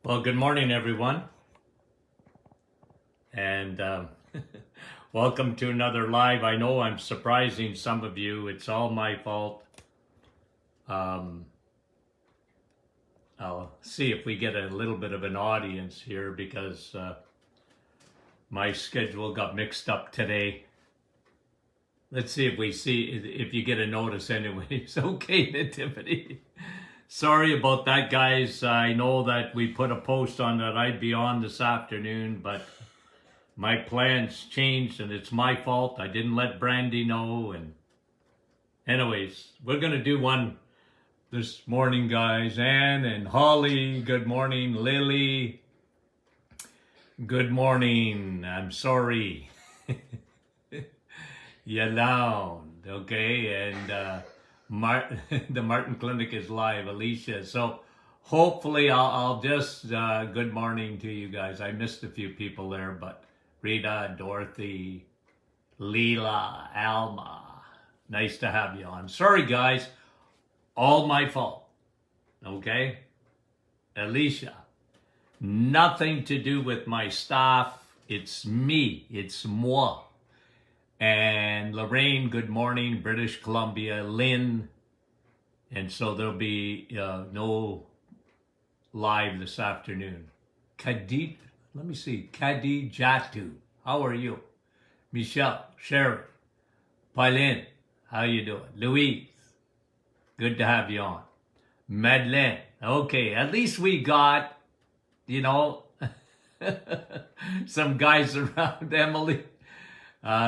Well, good morning, everyone, and welcome to another live. I know I'm surprising some of you. It's all my fault. Um, I'll see if we get a little bit of an audience here because my schedule got mixed up today. Let's see if you get a notice anyways. Okay, Nativity. Sorry about that, guys. I know that we put a post on that I'd be on this afternoon, but my plans changed and it's my fault. I didn't let Brandy know. And anyways, we're going to do one this morning, guys. Anne and Holly, good morning. Lily, good morning. I'm sorry. Yalound, okay? And the Martin Clinic is live, Alicia. So hopefully I'll just, good morning to you guys. I missed a few people there, but Rita, Dorothy, Leela, Alma, nice to have you on. Sorry, guys, all my fault, okay? Alicia, nothing to do with my staff. It's me, it's moi. And Lorraine, good morning, British Columbia, Lynn. And so there'll be no live this afternoon. Kadid, let me see, Kadijatu, how are you? Michelle, Sherry, Pauline, how you doing? Louise, good to have you on. Madeleine, okay, at least we got, some guys around. Emily,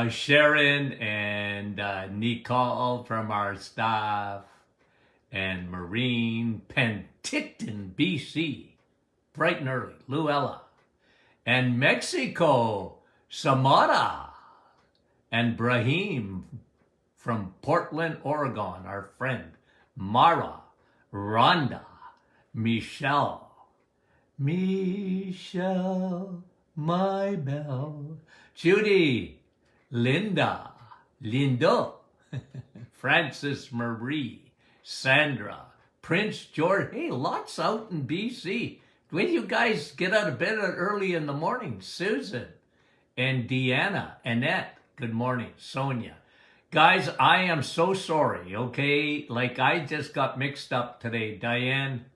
Sharon, and Nicole from our staff, and Marine, Penticton, BC, bright and early, Luella, and Mexico, Samara, and Brahim from Portland, Oregon, our friend, Mara, Rhonda, Michelle, my belle, Judy, Linda, Lindo, Francis Marie, Sandra, Prince George. Hey, lots out in BC. When you guys get out of bed early in the morning? Susan and Deanna, Annette, good morning. Sonia. Guys, I am so sorry, okay? Like, I just got mixed up today. Diane,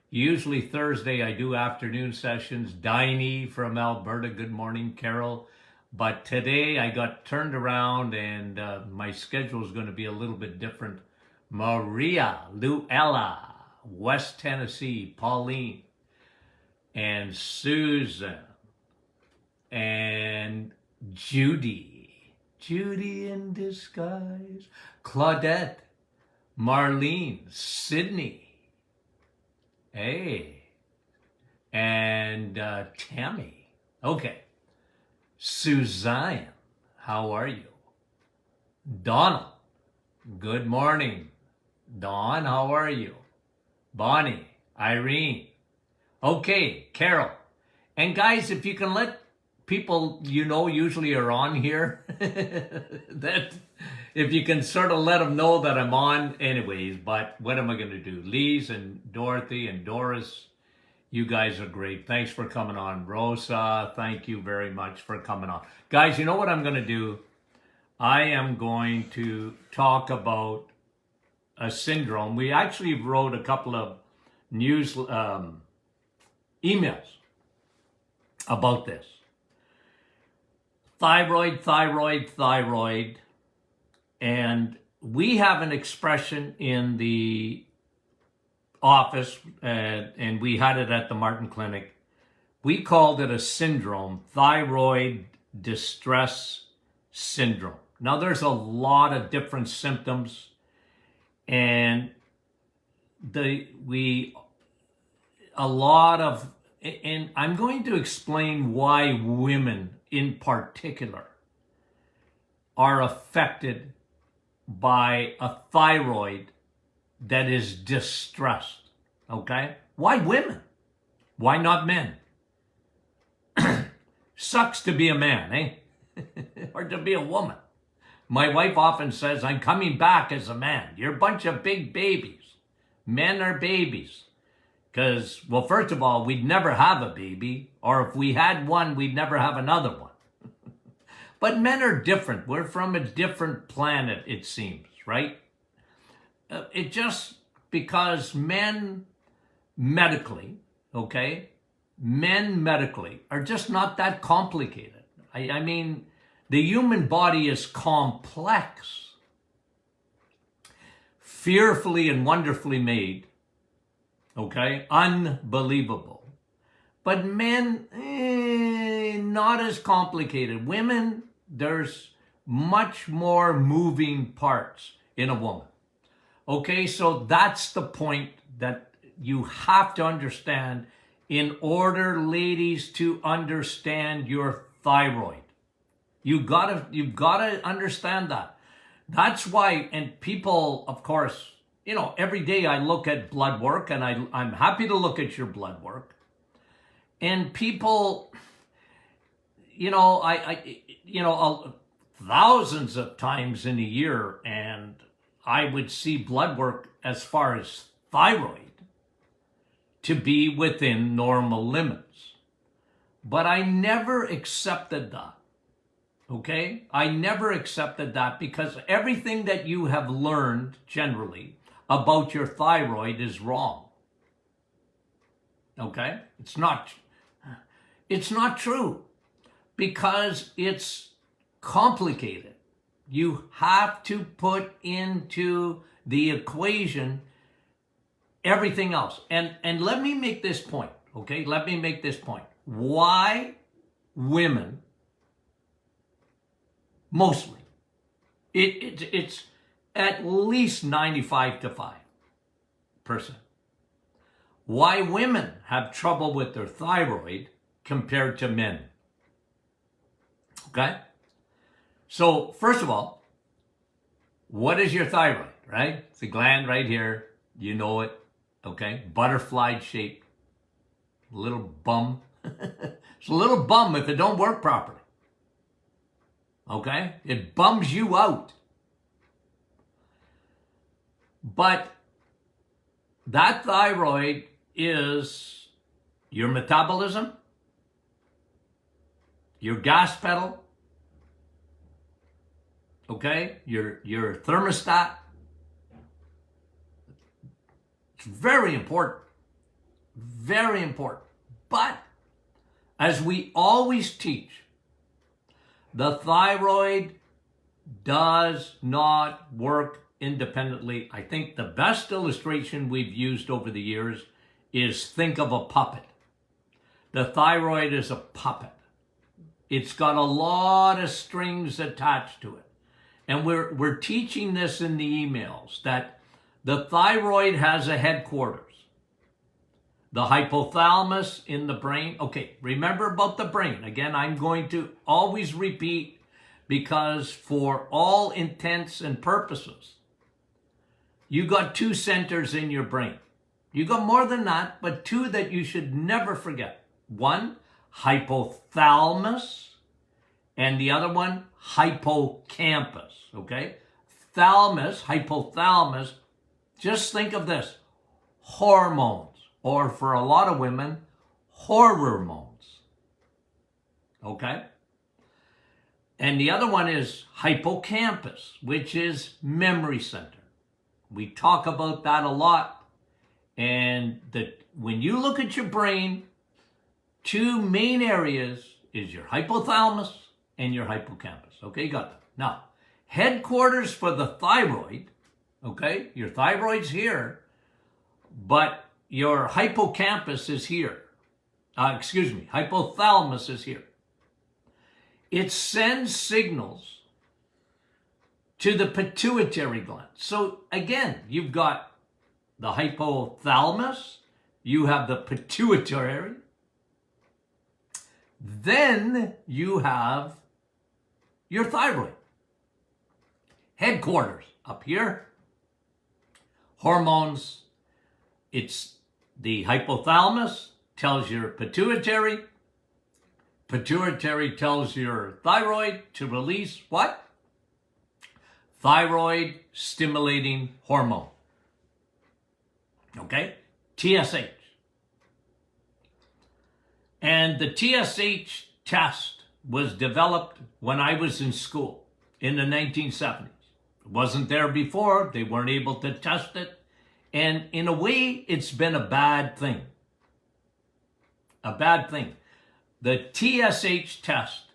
usually Thursday I do afternoon sessions. Diney from Alberta, good morning. Carol. But today I got turned around and my schedule is going to be a little bit different. Maria, Luella, West Tennessee, Pauline, and Susan, and Judy in disguise, Claudette, Marlene, Sydney, hey, and Tammy. Okay. Suzanne, how are you? Donald, good morning. Dawn, how are you? Bonnie, Irene. Okay, Carol. And guys, if you can let people usually are on here, that if you can sort of let them know that I'm on anyways, but what am I going to do? Lise and Dorothy and Doris, you guys are great. Thanks for coming on. Rosa, thank you very much for coming on. Guys, you know what I'm going to do? I am going to talk about a syndrome. We actually wrote a couple of news emails about this. Thyroid. And we have an expression in the office, and we had it at the Martin Clinic. We called it a syndrome, thyroid distress syndrome. Now, there's a lot of different symptoms, and and I'm going to explain why women in particular are affected by a thyroid that is distressed, okay? Why women? Why not men? Sucks to be a man, eh? Or to be a woman. My wife often says, I'm coming back as a man. You're a bunch of big babies. Men are babies. Because, well, first of all, we'd never have a baby, or if we had one, we'd never have another one. But men are different. We're from a different planet, it seems, right? It just because men medically, okay, men medically are just not that complicated. I mean, the human body is complex, fearfully and wonderfully made, okay, unbelievable. But men, not as complicated. Women, there's much more moving parts in a woman. Okay, so that's the point that you have to understand in order, ladies, to understand your thyroid. You've gotta understand that. That's why, and people, of course, you know, every day I look at blood work, and I'm happy to look at your blood work. And people, you know, thousands of times in a year, and I would see blood work as far as thyroid to be within normal limits. But I never accepted that, okay? I never accepted that because everything that you have learned generally about your thyroid is wrong, okay? It's not true because it's complicated. You have to put into the equation everything else. And let me make this point, okay? Let me make this point. Why women, mostly, it's at least 95%. Why women have trouble with their thyroid compared to men. Okay? So, first of all, what is your thyroid, right? It's a gland right here. You know it, okay? Butterfly shape. Little bum. It's a little bum if it don't work properly. Okay? It bums you out. But that thyroid is your metabolism, your gas pedal, okay, your thermostat. It's very important, very important. But as we always teach, the thyroid does not work independently. I think the best illustration we've used over the years is think of a puppet. The thyroid is a puppet. It's got a lot of strings attached to it. And we're teaching this in the emails, that the thyroid has a headquarters. The hypothalamus in the brain. Okay, remember about the brain. Again, I'm going to always repeat because for all intents and purposes, you got two centers in your brain. You got more than that, but two that you should never forget. One, hypothalamus, and the other one, hippocampus, okay? Thalamus, hypothalamus, just think of this, hormones, or for a lot of women, hormones, okay? And the other one is hippocampus, which is memory center. We talk about that a lot. And when you look at your brain, two main areas is your hypothalamus and your hippocampus. Okay, you got that. Now, headquarters for the thyroid, okay, your thyroid's here, but your hippocampus is here. Hypothalamus is here. It sends signals to the pituitary gland. So again, you've got the hypothalamus, you have the pituitary, then you have your thyroid. Headquarters up here, hormones, it's the hypothalamus tells your pituitary, pituitary tells your thyroid to release what? Thyroid stimulating hormone. Okay? TSH. And the TSH test was developed when I was in school in the 1970s. It wasn't there before. They weren't able to test it. And in a way, it's been a bad thing. A bad thing. The TSH test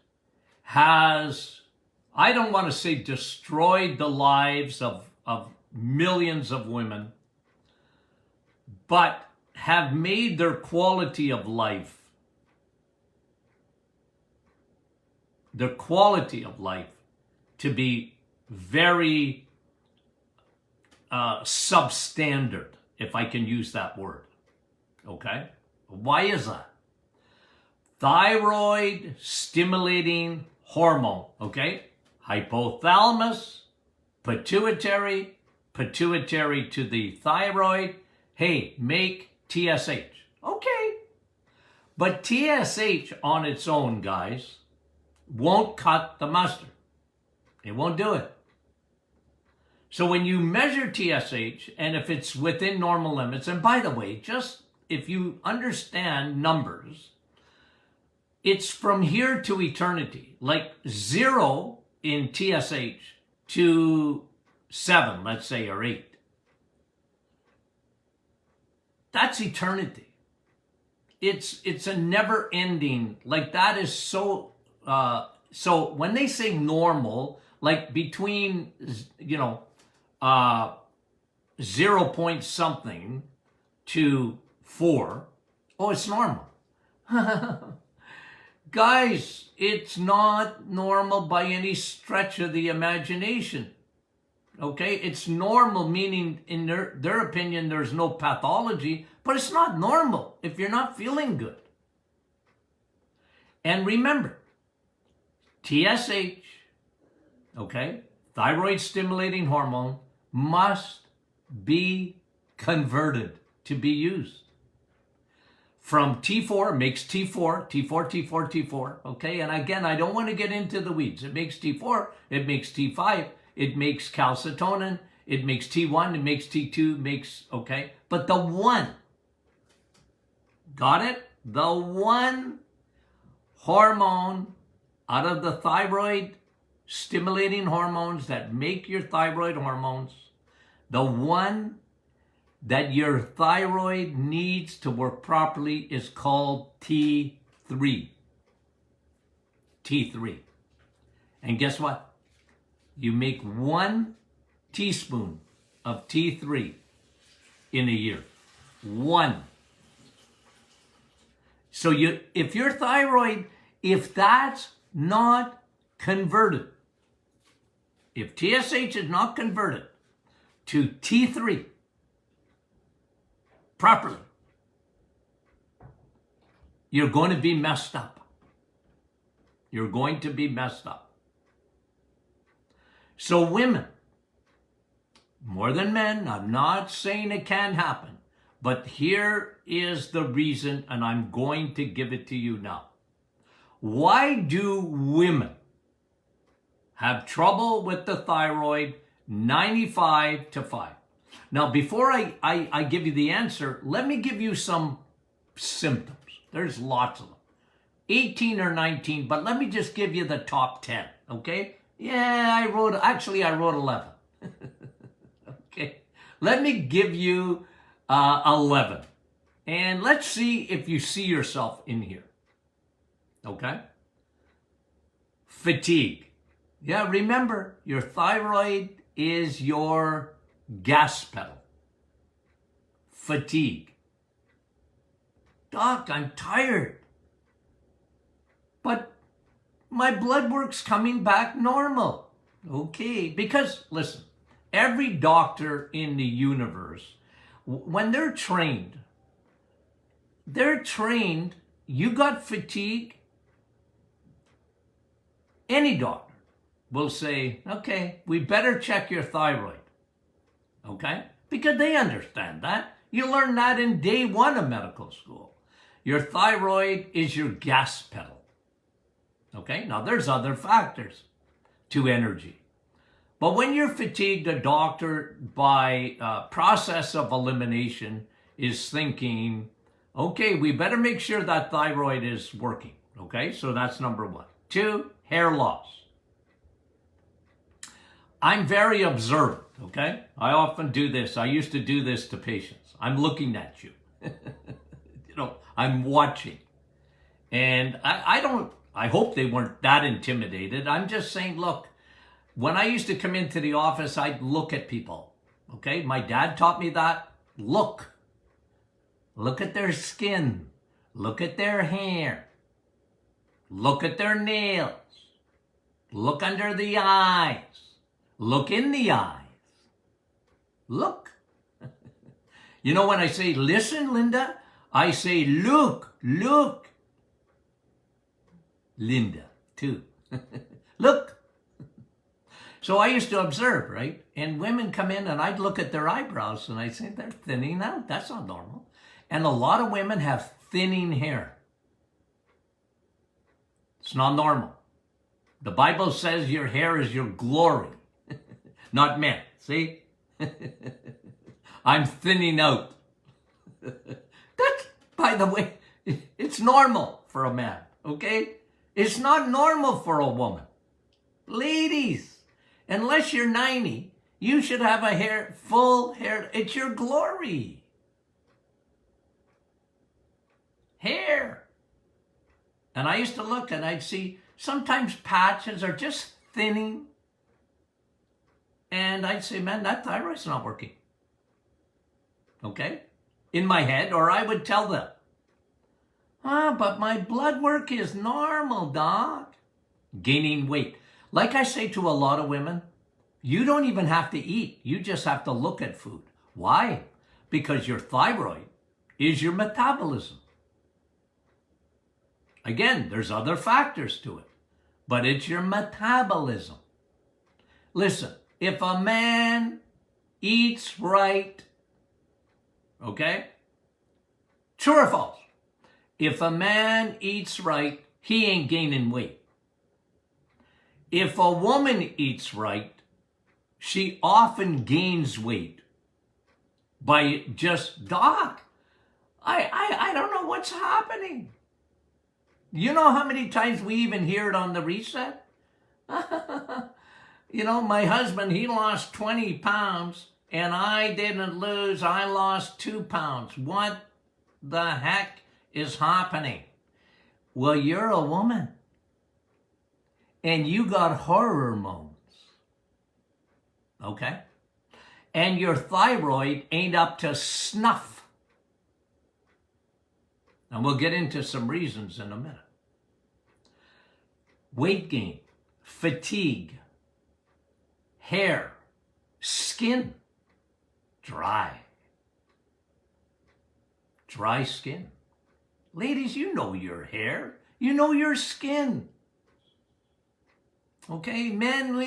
has, I don't want to say destroyed the lives of millions of women, but have made their quality of life, to be very substandard, if I can use that word. Okay? Why is that? Thyroid stimulating hormone, okay? Hypothalamus, pituitary to the thyroid. Hey, make TSH. Okay. But TSH on its own, guys, won't cut the mustard. It won't do it. So when you measure TSH, and if it's within normal limits, and by the way, just if you understand numbers, it's from here to eternity, like 0 in TSH to 7, let's say, or 8. That's eternity. It's a never ending, like that is so, so when they say normal, like between, 0 point something to 4, oh, it's normal. Guys, it's not normal by any stretch of the imagination. Okay? It's normal, meaning in their opinion, there's no pathology, but it's not normal if you're not feeling good. And remember, TSH, okay, thyroid stimulating hormone, must be converted to be used. From T4, makes T4, okay? And again, I don't want to get into the weeds. It makes T4, it makes T5, it makes calcitonin, it makes T1, it makes T2, makes, okay? But the one, got it? The one hormone out of the thyroid stimulating hormones that make your thyroid hormones, the one that your thyroid needs to work properly is called T3. T3. And guess what? You make 1 teaspoon of T3 in a year. 1. So if your thyroid, if that's not converted, if TSH is not converted to T3 properly, you're going to be messed up. You're going to be messed up. So women, more than men, I'm not saying it can't happen, but here is the reason, and I'm going to give it to you now. Why do women have trouble with the thyroid 95 to 5? Now, before I give you the answer, let me give you some symptoms. There's lots of them. 18 or 19, but let me just give you the top 10, okay? Yeah, I wrote 11. Okay, let me give you 11. And let's see if you see yourself in here, okay? Fatigue. Yeah, remember, your thyroid is your gas pedal. Fatigue. Doc, I'm tired. But my blood work's coming back normal. Okay, because listen, every doctor in the universe, when they're trained, you got fatigue, any doctor will say, okay, we better check your thyroid. Okay? Because they understand that. You learn that in day 1 of medical school. Your thyroid is your gas pedal. Okay? Now, there's other factors to energy. But when you're fatigued, a doctor, by process of elimination, is thinking, Okay, we better make sure that thyroid is working. Okay, so that's number one. 2, hair loss. I'm very observant, okay? I often do this. I used to do this to patients. I'm looking at you. I'm watching. And I hope they weren't that intimidated. I'm just saying, look, when I used to come into the office, I'd look at people, okay? My dad taught me that. Look at their skin. Look at their hair. Look at their nails. Look under the eyes. Look in the eyes. Look. When I say, listen, Linda, I say, look. Linda, too. Look. So I used to observe, right? And women come in and I'd look at their eyebrows and I'd say, they're thinning out. That's not normal. And a lot of women have thinning hair. It's not normal. The Bible says your hair is your glory, not men. See? I'm thinning out. That's, by the way, it's normal for a man, okay? It's not normal for a woman. Ladies, unless you're 90, you should have a full hair. It's your glory. Hair. And I used to look and I'd see sometimes patches are just thinning. And I'd say, man, that thyroid's not working. Okay? In my head, or I would tell them, but my blood work is normal, doc. Gaining weight. Like I say to a lot of women, you don't even have to eat. You just have to look at food. Why? Because your thyroid is your metabolism. Again, there's other factors to it, but it's your metabolism. Listen, if a man eats right, okay? True or false? If a man eats right, he ain't gaining weight. If a woman eats right, she often gains weight by just, doc, I don't know what's happening. You know how many times we even hear it on the reset? My husband, he lost 20 pounds and I didn't lose, I lost 2 pounds. What the heck is happening? Well, you're a woman and you got hormones, okay? And your thyroid ain't up to snuff. And we'll get into some reasons in a minute. Weight gain, fatigue, hair, skin, dry skin. Ladies, you know your hair. You know your skin. Okay, men,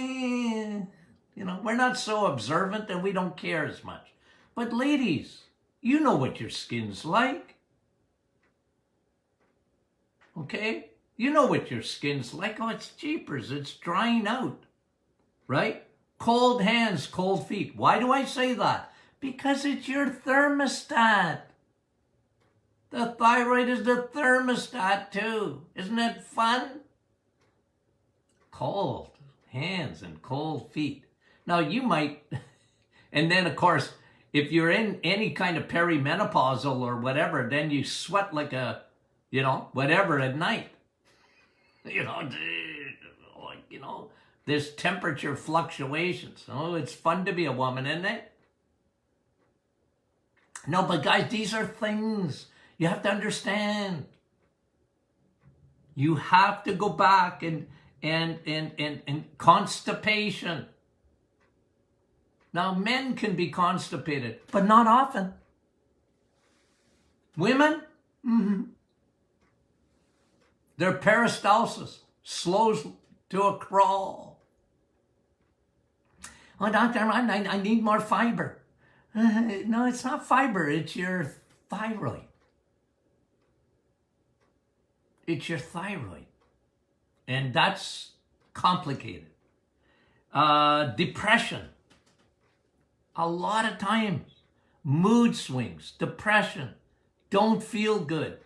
we're not so observant and we don't care as much. But ladies, you know what your skin's like. Okay? You know what your skin's like. Oh, it's jeepers. It's drying out. Right? Cold hands, cold feet. Why do I say that? Because it's your thermostat. The thyroid is the thermostat too. Isn't it fun? Cold hands and cold feet. Now you might, and then of course, if you're in any kind of perimenopausal or whatever, then you sweat like a, whatever at night. There's temperature fluctuations. Oh, it's fun to be a woman, isn't it? No, but guys, these are things you have to understand. You have to go back and constipation. Now, men can be constipated, but not often. Women, their peristalsis slows to a crawl. Oh, doctor, I need more fiber. No, it's not fiber. It's your thyroid. It's your thyroid. And that's complicated. Depression. A lot of times. Mood swings. Depression. don't feel good,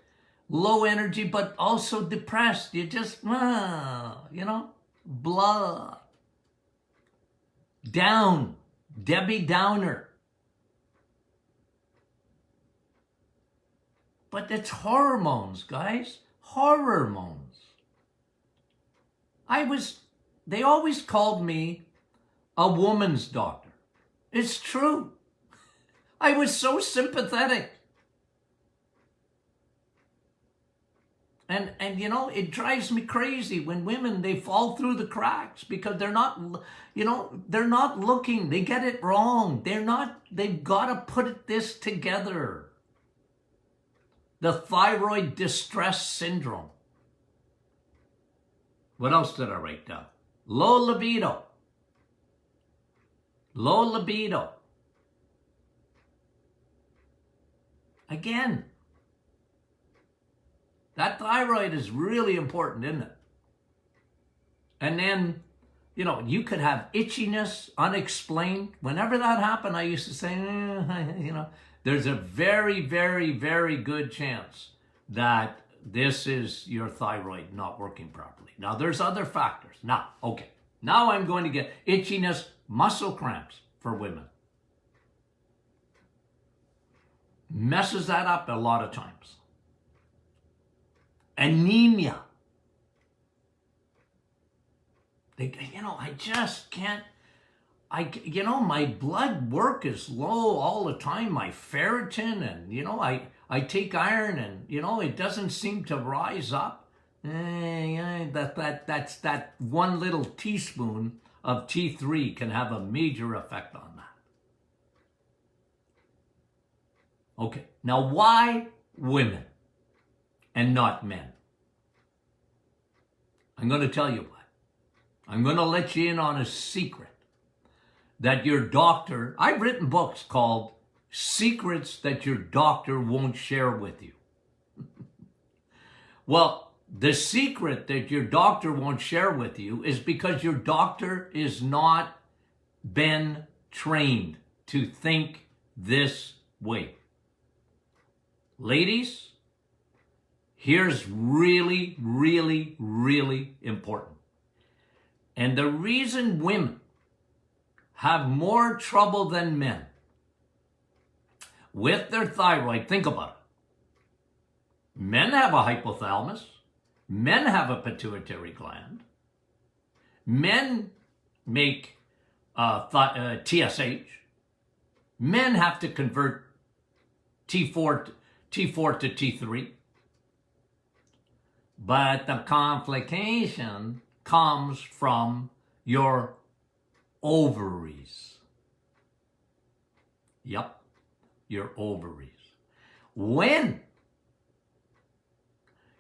low energy, but also depressed. You just, blah, down, Debbie Downer. But it's hormones, guys, hormones. They always called me a woman's doctor. It's true. I was so sympathetic. And it drives me crazy when women, they fall through the cracks because they're not looking. They get it wrong. They've got to put this together. The thyroid distress syndrome. What else did I write down? Low libido. Low libido. Again, that thyroid is really important, isn't it? And then, you could have itchiness, unexplained. Whenever that happened, I used to say, there's a very, very, very good chance that this is your thyroid not working properly. Now, there's other factors. Now I'm going to get itchiness, muscle cramps for women. Messes that up a lot of times. Anemia. I just can't. My blood work is low all the time. My ferritin, and I take iron, and it doesn't seem to rise up. That's that one little teaspoon of T3 can have a major effect on that. Okay, now why women and not men? I'm going to tell you why. I'm going to let you in on a secret that your doctor, I've written books called Secrets That Your Doctor Won't Share With You. Well, the secret that your doctor won't share with you is because your doctor is not been trained to think this way. Ladies, here's really, really, really important. And the reason women have more trouble than men with their thyroid, think about it. Men have a hypothalamus. Men have a pituitary gland. Men make TSH. Men have to convert T4 to T3. But the complication comes from your ovaries. Yep, your ovaries. When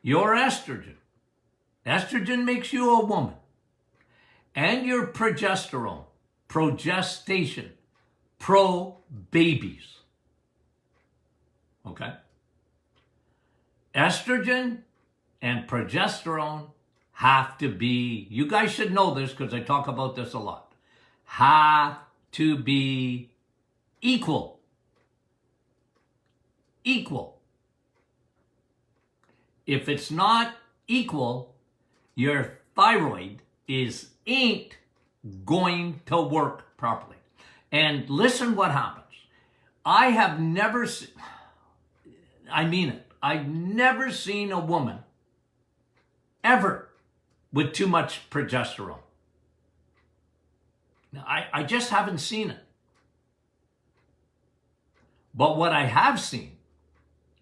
your estrogen makes you a woman, and your progestation, pro-babies. Okay? Estrogen and progesterone have to be, you guys should know this because I talk about this a lot, have to be equal. Equal. If it's not equal, your thyroid ain't going to work properly. And listen what happens. I have never seen, I mean it, I've never seen a woman ever with too much progesterone. Now, I just haven't seen it. But what I have seen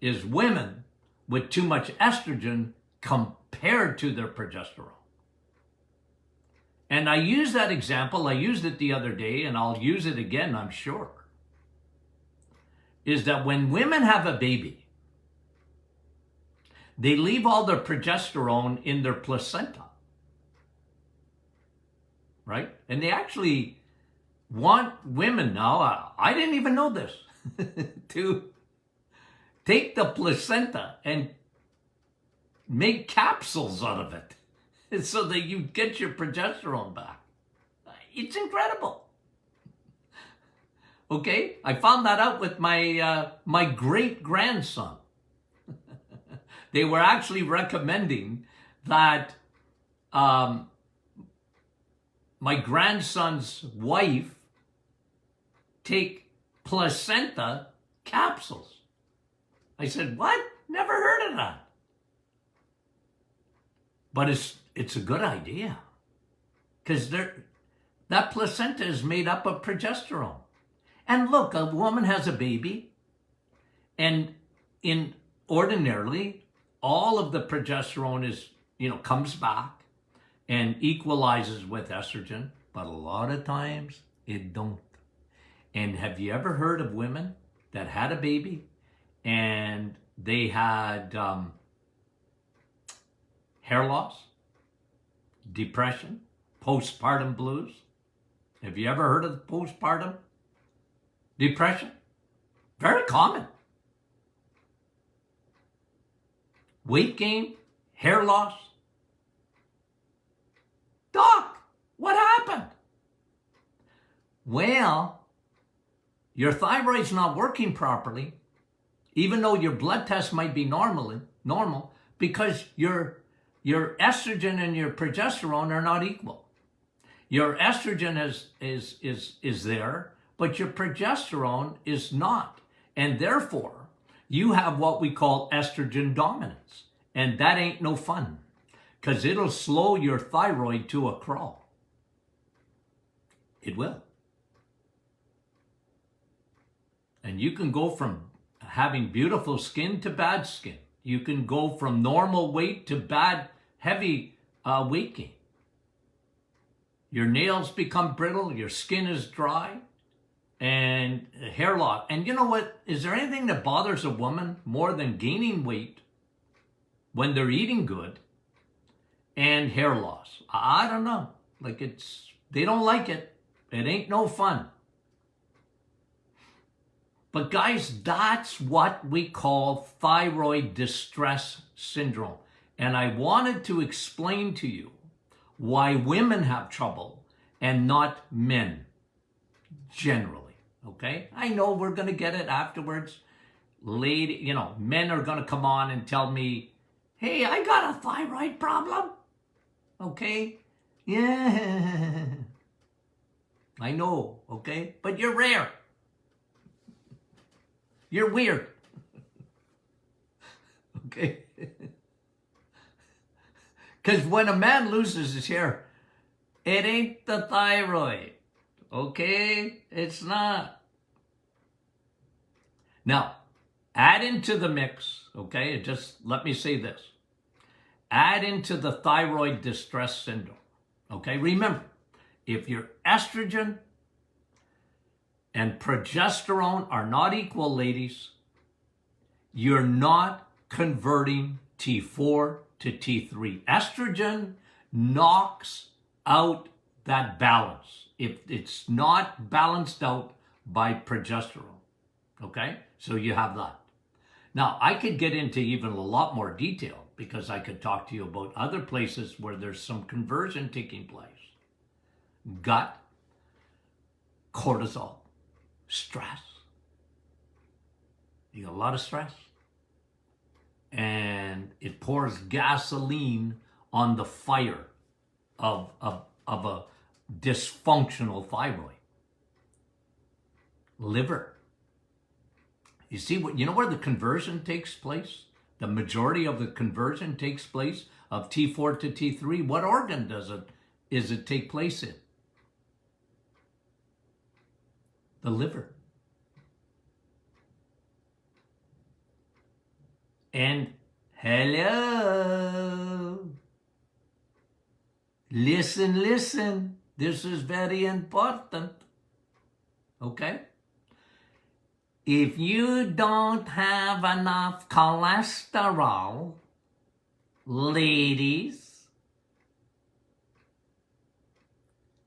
is women with too much estrogen compared to their progesterone. And I use that example, I used it the other day, and I'll use it again, I'm sure, is that when women have a baby, they leave all their progesterone in their placenta, right? And they actually want women now, I didn't even know this, to take the placenta and make capsules out of it so that you get your progesterone back. It's incredible. Okay, I found that out with my great-grandson. they were actually recommending that my grandson's wife take placenta capsules. I said, what? Never heard of that. But it's a good idea, because that placenta is made up of progesterone. And look, a woman has a baby, and ordinarily, all of the progesterone comes back and equalizes with estrogen, but a lot of times it don't. And have you ever heard of women that had a baby and they had hair loss, depression, postpartum blues? Have you ever heard of postpartum depression? Very common. Weight gain, hair loss. Doc, what happened? Well, your thyroid's not working properly, even though your blood test might be normal, because your estrogen and your progesterone are not equal. Your estrogen is there, but your progesterone is not. And therefore, you have what we call estrogen dominance. And that ain't no fun, because it'll slow your thyroid to a crawl. It will. And you can go from having beautiful skin to bad skin. You can go from normal weight to bad, heavy weight gain. Your nails become brittle, your skin is dry, and hair loss. And you know what? Is there anything that bothers a woman more than gaining weight when they're eating good and hair loss? I don't know. They don't like it. It ain't no fun. But guys, that's what we call thyroid distress syndrome. And I wanted to explain to you why women have trouble and not men, generally, okay? I know we're going to get it afterwards. Men are going to come on and tell me, hey, I got a thyroid problem, okay? Yeah, I know, okay? But you're rare. You're weird. Okay? Because when a man loses his hair, it ain't the thyroid. Okay? It's not. Now, add into the mix, okay? Just let me say this. Add into the thyroid distress syndrome. Okay? Remember, if your estrogen and progesterone are not equal, ladies, you're not converting T4 to T3. Estrogen knocks out that balance if it's not balanced out by progesterone. Okay? So you have that. Now, I could get into even a lot more detail, because I could talk to you about other places where there's some conversion taking place. Gut, cortisol, stress. You got a lot of stress. And it pours gasoline on the fire of a dysfunctional thyroid. Liver. You know where the conversion takes place? The majority of the conversion takes place of T4 to T3. What organ does it take place in? The liver. And hello. Listen. This is very important. Okay? If you don't have enough cholesterol, ladies,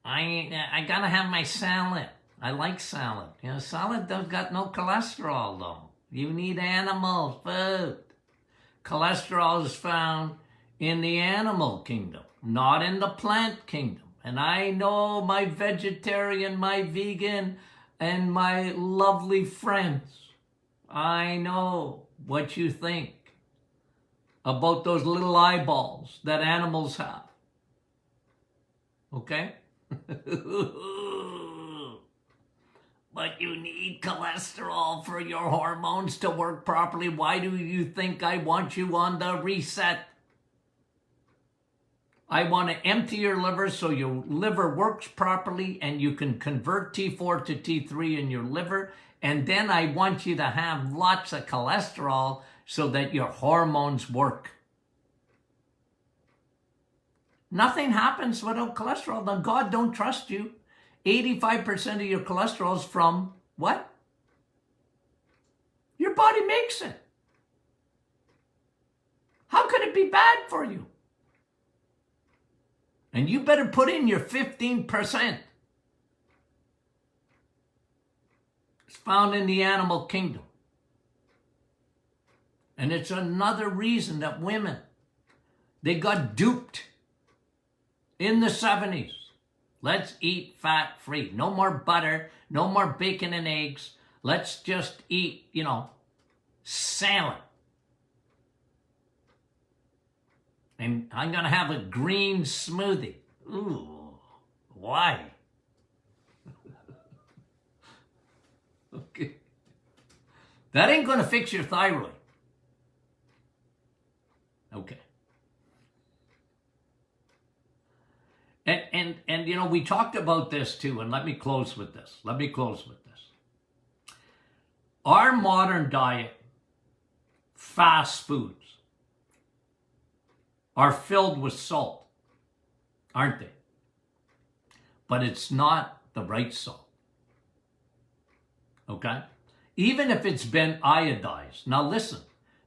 I gotta have my salad. I like salad. Salad does got no cholesterol though. You need animal food. Cholesterol is found in the animal kingdom, not in the plant kingdom. And I know my vegetarian, my vegan, and my lovely friends, I know what you think about those little eyeballs that animals have. Okay? But you need cholesterol for your hormones to work properly. Why do you think I want you on the reset? I want to empty your liver so your liver works properly and you can convert T4 to T3 in your liver. And then I want you to have lots of cholesterol so that your hormones work. Nothing happens without cholesterol. Then God don't trust you. 85% of your cholesterol is from what? Your body makes it. How could it be bad for you? And you better put in your 15%. It's found in the animal kingdom. And it's another reason that women, they got duped in the 70s. Let's eat fat-free. No more butter, no more bacon and eggs. Let's just eat, salmon. And I'm going to have a green smoothie. Ooh, why? Okay. That ain't going to fix your thyroid. Okay. And we talked about this too, and let me close with this. Our modern diet, fast foods, are filled with salt, aren't they? But it's not the right salt. Okay? Even if it's been iodized. Now listen,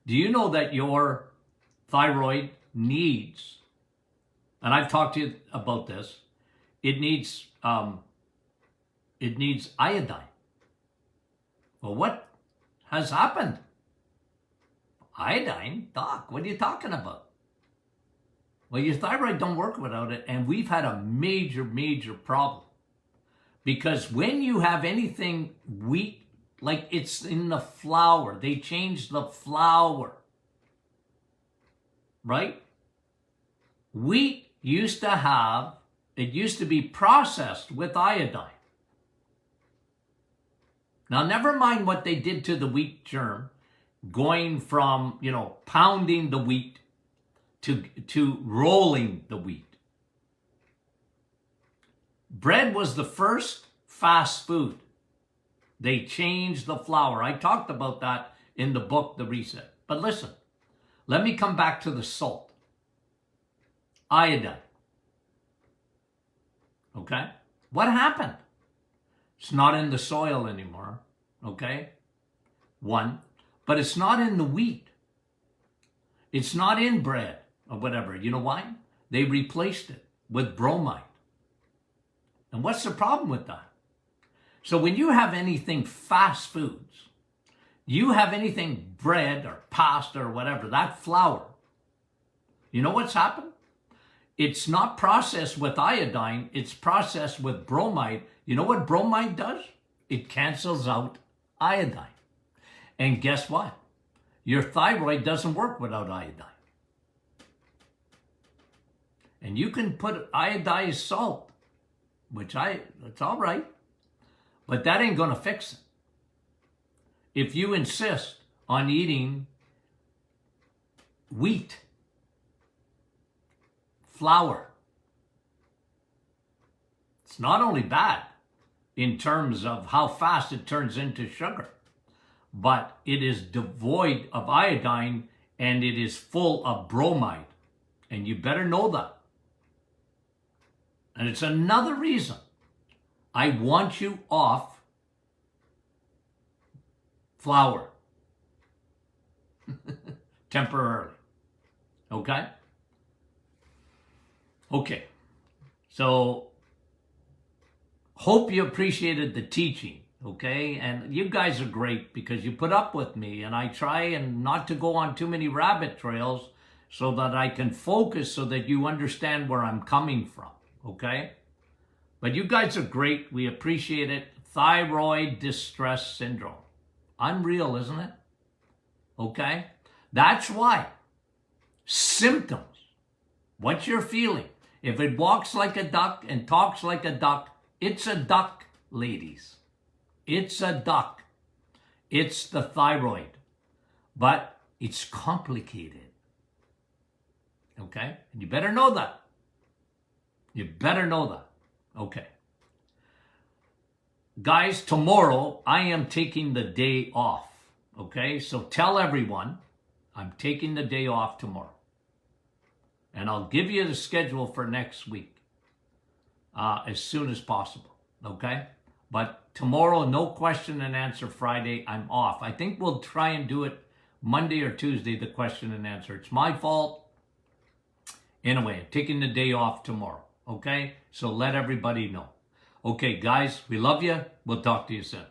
do you know that your thyroid needs, and I've talked to you about this, it needs iodine. Well, what has happened? Iodine? Doc, what are you talking about? Well, your thyroid don't work without it, and we've had a major, major problem. Because when you have anything wheat, like it's in the flour, they change the flour, right? Wheat used to be processed with iodine. Now, never mind what they did to the wheat germ, going from, pounding the wheat to rolling the wheat. Bread was the first fast food. They changed the flour. I talked about that in the book, The Reset. But listen, let me come back to the salt. Iodine. Okay? What happened? It's not in the soil anymore. Okay? One. But it's not in the wheat. It's not in bread or whatever. You know why? They replaced it with bromide. And what's the problem with that? So when you have anything fast foods, you have anything bread or pasta or whatever, that flour, you know what's happened? It's not processed with iodine, it's processed with bromide. You know what bromide does? It cancels out iodine. And guess what? Your thyroid doesn't work without iodine. And you can put iodized salt, that's all right, but that ain't gonna fix it. If you insist on eating wheat, flour, it's not only bad in terms of how fast it turns into sugar, but it is devoid of iodine and it is full of bromide. And you better know that. And it's another reason I want you off flour temporarily. Okay? Okay. So, hope you appreciated the teaching. Okay? And you guys are great because you put up with me, and I try and not to go on too many rabbit trails so that I can focus so that you understand where I'm coming from. Okay? But you guys are great. We appreciate it. Thyroid distress syndrome. Unreal, isn't it? Okay? That's why Symptoms. What you're feeling. If it walks like a duck and talks like a duck, it's a duck, ladies. It's a duck. It's the thyroid. But it's complicated. Okay? And you better know that. You better know that. Okay. Guys, tomorrow I am taking the day off. Okay? So tell everyone I'm taking the day off tomorrow. And I'll give you the schedule for next week as soon as possible. Okay? But tomorrow, no question and answer Friday, I'm off. I think we'll try and do it Monday or Tuesday, the question and answer. It's my fault. Anyway, I'm taking the day off tomorrow. Okay? So let everybody know. Okay, guys, we love you. We'll talk to you soon.